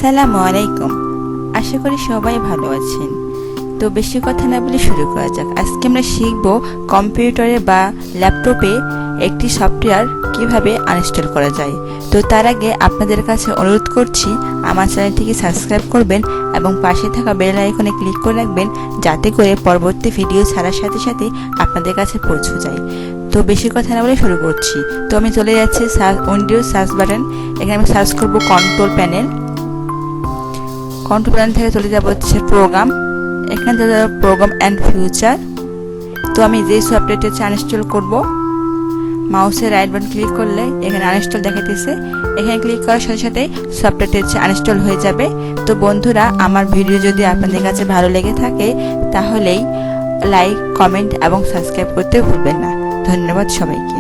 আসসালামু আলাইকুম। আশা করি সবাই ভালো আছেন। তো বেশি কথা না বলে শুরু করা যাক। আজকে আমরা শিখব কম্পিউটারে বা ল্যাপটপে একটি সফটওয়্যার কিভাবে আনইনস্টল করা যায়। তো তার আগে আপনাদের কাছে অনুরোধ করছি আমার চ্যানেলটিকে সাবস্ক্রাইব করবেন এবং পাশে থাকা বেল আইকনে ক্লিক করে রাখবেন, যাতে করে পরবর্তী ভিডিও ছাড়ার সাথে সাথে আপনাদের কাছে পৌঁছে যায়। তো বেশি কথা না বলে শুরু করছি। তো আমি চলে যাচ্ছি উইন্ডোজ সার্চ বাটন। এখানে আমি সার্চ করব কন্ট্রোল প্যানেল থেকে চলে যাব হচ্ছে প্রোগ্রাম। এখানে চলে যাব প্রোগ্রাম অ্যান্ড ফিউচার। তো আমি যে সফটওয়্যারটি হচ্ছে আনইনস্টল করব, মাউসের রাইট বাটন ক্লিক করলে এখানে আনইনস্টল দেখাতেছে। এখানে ক্লিক করার সাথে সাথে সফটওয়্যারটি হচ্ছে আনইনস্টল হয়ে যাবে। তো বন্ধুরা, আমার ভিডিও যদি আপনাদের কাছে ভালো লেগে থাকে তাহলেই লাইক, কমেন্ট এবং সাবস্ক্রাইব করতে ভুলবেন না। ধন্যবাদ সবাইকে।